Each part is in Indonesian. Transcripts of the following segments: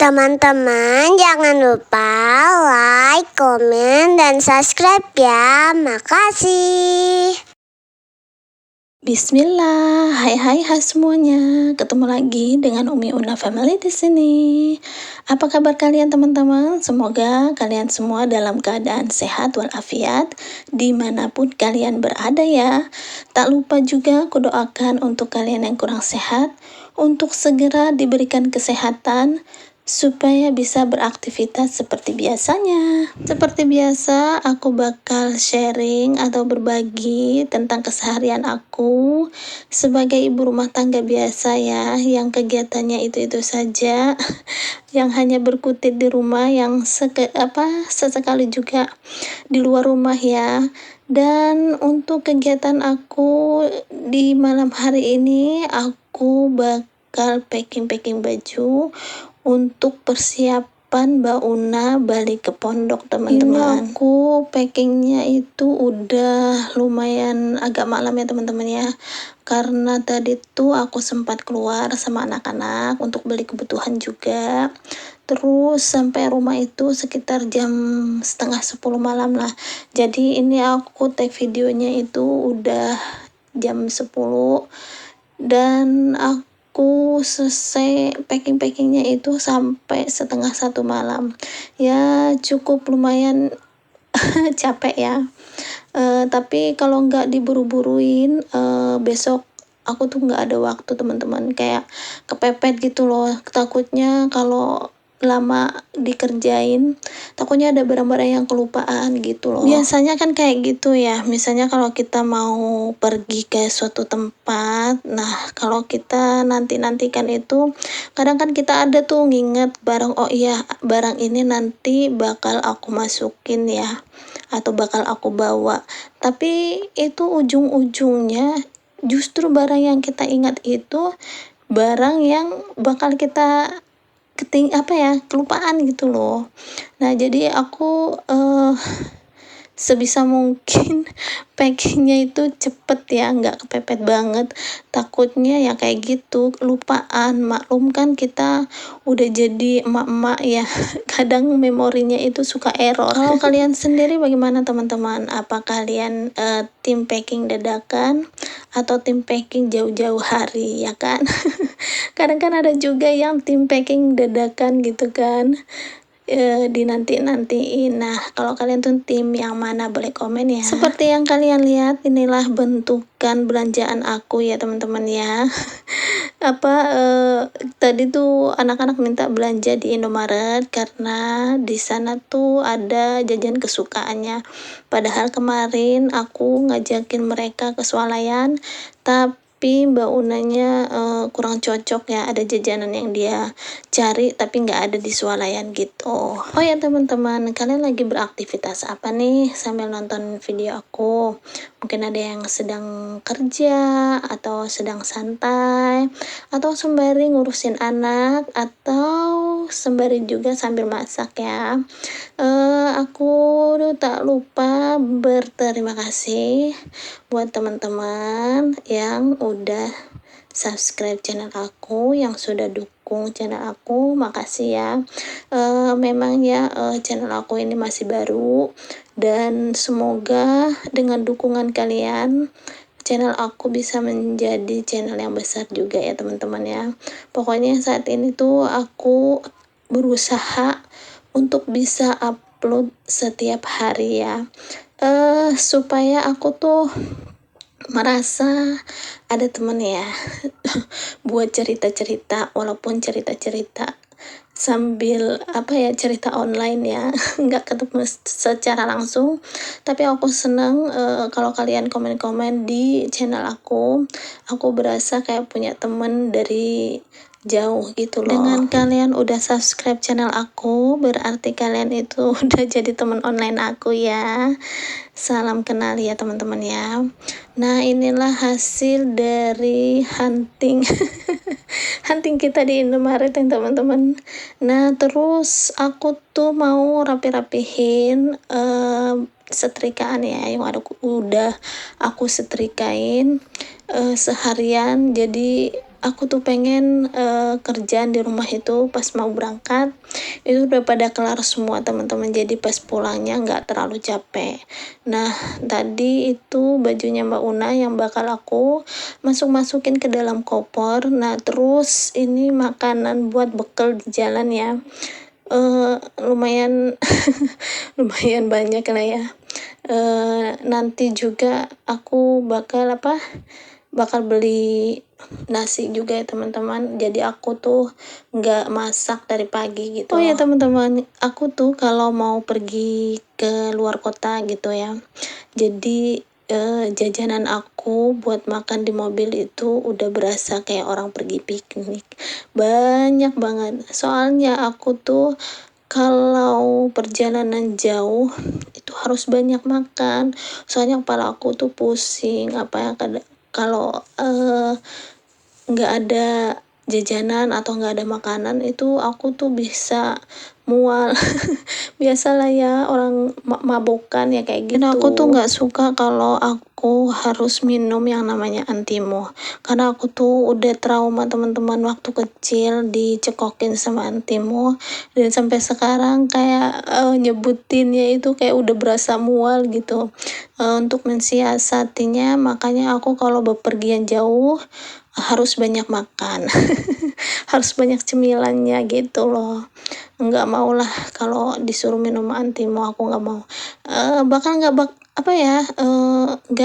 Teman-teman jangan lupa like, komen, dan subscribe ya. Makasih. Bismillah, hai semuanya. Ketemu lagi dengan Umi Una Family di sini. Apa kabar kalian teman-teman? Semoga kalian semua dalam keadaan sehat walafiat dimanapun kalian berada ya. Tak lupa juga aku doakan untuk kalian yang kurang sehat untuk segera diberikan kesehatan supaya bisa beraktivitas seperti biasanya. Seperti biasa, aku bakal sharing atau berbagi tentang keseharian aku sebagai ibu rumah tangga biasa ya, yang kegiatannya itu-itu saja, yang hanya berkutit di rumah, yang sesekali juga di luar rumah ya. Dan untuk kegiatan aku di malam hari ini, aku bakal packing baju untuk persiapan Mbak Una balik ke pondok teman-teman. Ini aku packingnya itu udah lumayan agak malam ya teman-teman ya, karena tadi tuh aku sempat keluar sama anak-anak untuk beli kebutuhan juga. Terus sampai rumah itu sekitar jam setengah 10 malam lah. Jadi ini aku take videonya itu udah jam 10 dan aku selesai packingnya itu sampai setengah 1 malam ya, cukup lumayan capek ya. Tapi kalau nggak diburu-buruin, besok aku tuh nggak ada waktu teman-teman, kayak kepepet gitu loh. Takutnya kalau lama dikerjain, takutnya ada barang-barang yang kelupaan gitu loh. Biasanya kan kayak gitu ya, misalnya kalau kita mau pergi ke suatu tempat, nah kalau kita nantikan itu, kadang kan kita ada tuh nginget barang, oh iya barang ini nanti bakal aku masukin ya, atau bakal aku bawa. Tapi itu ujung-ujungnya justru barang yang kita ingat itu barang yang bakal kita kelupaan gitu loh. Nah jadi aku sebisa mungkin packingnya itu cepet ya, nggak kepepet banget. Takutnya ya kayak gitu, lupaan. Maklum kan kita udah jadi emak-emak ya, kadang memorinya itu suka error. Kalau kalian sendiri bagaimana teman-teman? Apa kalian tim packing dadakan atau tim packing jauh-jauh hari ya kan? Kadang kan ada juga yang tim packing dadakan gitu kan, dinantiin. Nah kalau kalian tuh tim yang mana, boleh komen ya. Seperti yang kalian lihat, inilah bentukan belanjaan aku ya teman-teman ya. Tadi tuh anak-anak minta belanja di Indomaret karena di sana tuh ada jajan kesukaannya. Padahal kemarin aku ngajakin mereka ke swalayan, tapi Mbak Unanya kurang cocok ya, ada jajanan yang dia cari tapi nggak ada di swalayan gitu. Oh ya teman-teman, kalian lagi beraktivitas apa nih sambil nonton video aku? Mungkin ada yang sedang kerja, atau sedang santai, atau sembari ngurusin anak, atau sembari juga sambil masak ya. Aku tak lupa berterima kasih buat teman-teman yang udah subscribe channel aku, yang sudah dukung channel aku, makasih ya. Memang ya channel aku ini masih baru, dan semoga dengan dukungan kalian channel aku bisa menjadi channel yang besar juga ya teman-teman ya. Pokoknya saat ini tuh aku berusaha untuk bisa upload setiap hari ya, supaya aku tuh merasa ada temen ya buat cerita-cerita, walaupun cerita-cerita sambil cerita online ya, nggak ketemu secara langsung. Tapi aku senang kalau kalian komen-komen di channel aku berasa kayak punya temen dari jauh gitu loh. Dengan kalian udah subscribe channel aku, berarti kalian itu udah jadi teman online aku ya. Salam kenal ya teman-teman ya. Nah inilah hasil dari hunting hunting kita di Indomaret ya teman-teman. Nah terus aku tuh mau rapi-rapihin setrikaan ya, yang udah aku setrikain seharian. Jadi aku tuh pengen kerjaan di rumah itu pas mau berangkat itu udah pada kelar semua teman-teman, jadi pas pulangnya nggak terlalu capek. Nah, tadi itu bajunya Mbak Una yang bakal aku masukin ke dalam koper. Nah, terus ini makanan buat bekal di jalan ya. Lumayan lumayan banyak lah ya. Nanti juga aku bakal beli nasi juga ya teman-teman, jadi aku tuh nggak masak dari pagi gitu. Oh ya teman-teman, aku tuh kalau mau pergi ke luar kota gitu ya, jadi jajanan aku buat makan di mobil itu udah berasa kayak orang pergi piknik, banyak banget. Soalnya aku tuh kalau perjalanan jauh itu harus banyak makan, soalnya kepala aku tuh pusing apa ya kalau nggak ada jajanan atau nggak ada makanan itu aku tuh bisa mual. Biasalah ya orang mabokan ya kayak gitu. Dan aku tuh nggak suka kalau aku harus minum yang namanya antimo, karena aku tuh udah trauma teman-teman, waktu kecil dicekokin sama antimo dan sampai sekarang kayak nyebutinnya itu kayak udah berasa mual gitu. Untuk mensiasatinya makanya aku kalau bepergian jauh harus banyak makan. Harus banyak cemilannya gitu loh. Nggak mau lah kalau disuruh minum antimo, aku nggak mau. Bakal nggak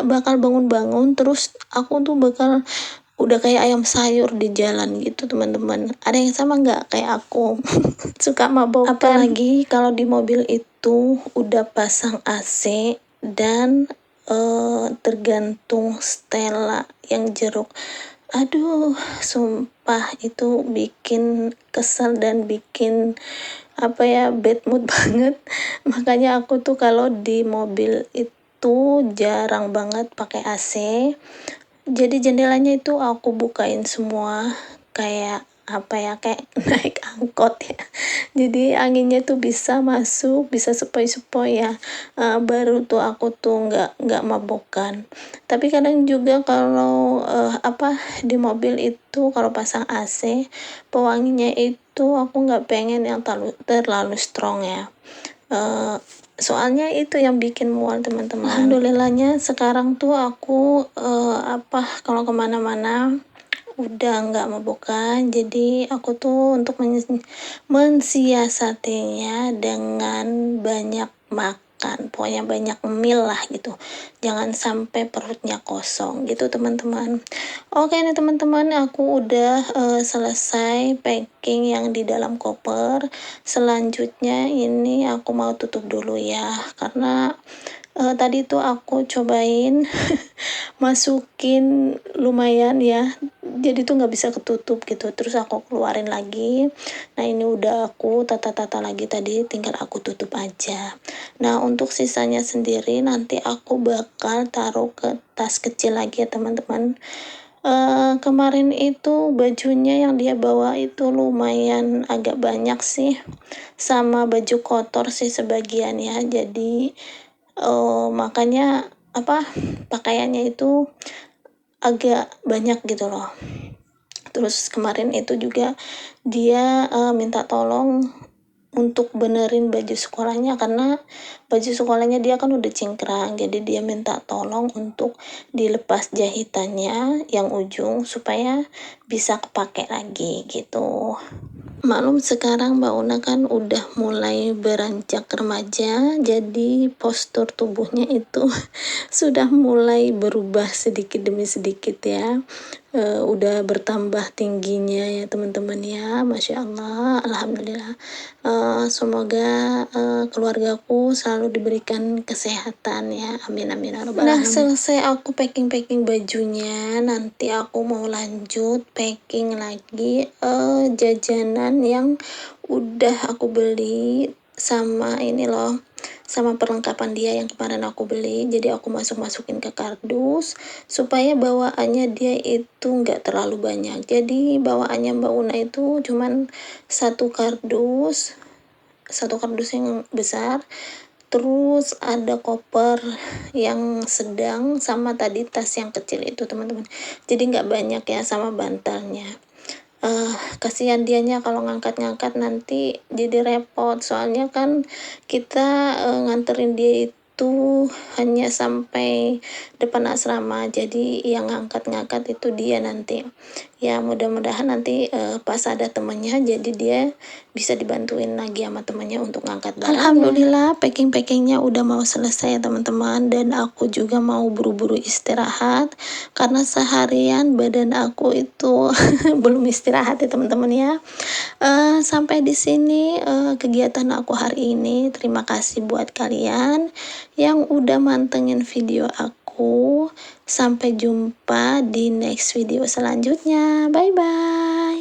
bakal bangun-bangun, terus aku tuh bakal udah kayak ayam sayur di jalan gitu teman-teman. Ada yang sama nggak kayak aku? Suka mabok. Apalagi kalau di mobil itu udah pasang AC dan tergantung Stella yang jeruk. Aduh, sumpah itu bikin kesel dan bikin bad mood banget. Makanya aku tuh kalau di mobil itu jarang banget pakai AC. Jadi jendelanya itu aku bukain semua kayak kayak naik angkot ya. Jadi anginnya tuh bisa masuk, bisa sepoi-sepoi ya. Baru tuh aku tuh nggak mabokan. Tapi kadang juga kalau di mobil itu kalau pasang AC, pewanginya itu aku nggak pengen yang terlalu strong ya. Soalnya itu yang bikin mual teman-teman. Alhamdulillahnya sekarang tuh aku kalau kemana-mana udah nggak mabokan, jadi aku tuh untuk mensiasatinya dengan banyak makan, pokoknya banyak meal lah gitu, jangan sampai perutnya kosong gitu teman-teman. Oke nih teman-teman, aku udah selesai packing yang di dalam koper. Selanjutnya ini aku mau tutup dulu ya, karena tadi tuh aku cobain masukin lumayan ya, jadi tuh nggak bisa ketutup gitu, terus aku keluarin lagi. Nah ini udah aku tata-tata lagi, tadi tinggal aku tutup aja. Nah untuk sisanya sendiri nanti aku bakal taruh ke tas kecil lagi ya teman-teman. Kemarin itu bajunya yang dia bawa itu lumayan agak banyak sih, sama baju kotor sih sebagian ya, jadi makanya pakaiannya itu agak banyak gitu loh. Terus kemarin itu juga dia minta tolong untuk benerin baju sekolahnya, karena baju sekolahnya dia kan udah cingkrang, jadi dia minta tolong untuk dilepas jahitannya yang ujung supaya bisa kepake lagi gitu. Maklum sekarang Mbak Una kan udah mulai beranjak remaja, jadi postur tubuhnya itu sudah mulai berubah sedikit demi sedikit ya. Udah bertambah tingginya ya teman-teman ya, Masya Allah, Alhamdulillah. Semoga keluargaku selalu diberikan kesehatan ya, amin amin ya rabbal alamin. Nah selesai aku packing bajunya, nanti aku mau lanjut packing lagi jajanan yang udah aku beli, sama ini loh, sama perlengkapan dia yang kemarin aku beli. Jadi aku masukin ke kardus supaya bawaannya dia itu nggak terlalu banyak. Jadi bawaannya Mbak Una itu cuman satu kardus yang besar, terus ada koper yang sedang sama tadi tas yang kecil itu teman-teman, jadi nggak banyak ya sama bantalnya. Kasihan dianya kalau ngangkat-ngangkat nanti jadi repot, soalnya kan kita nganterin dia itu hanya sampai depan asrama, jadi yang ngangkat-ngangkat itu dia nanti. Ya mudah-mudahan nanti pas ada temannya jadi dia bisa dibantuin lagi sama temannya untuk ngangkat barangnya. Alhamdulillah packing-packingnya udah mau selesai ya teman-teman, dan aku juga mau buru-buru istirahat karena seharian badan aku itu belum istirahat ya teman-teman ya. Sampai di sini kegiatan aku hari ini. Terima kasih buat kalian yang udah mantengin video aku. Sampai jumpa di next video selanjutnya. Bye bye.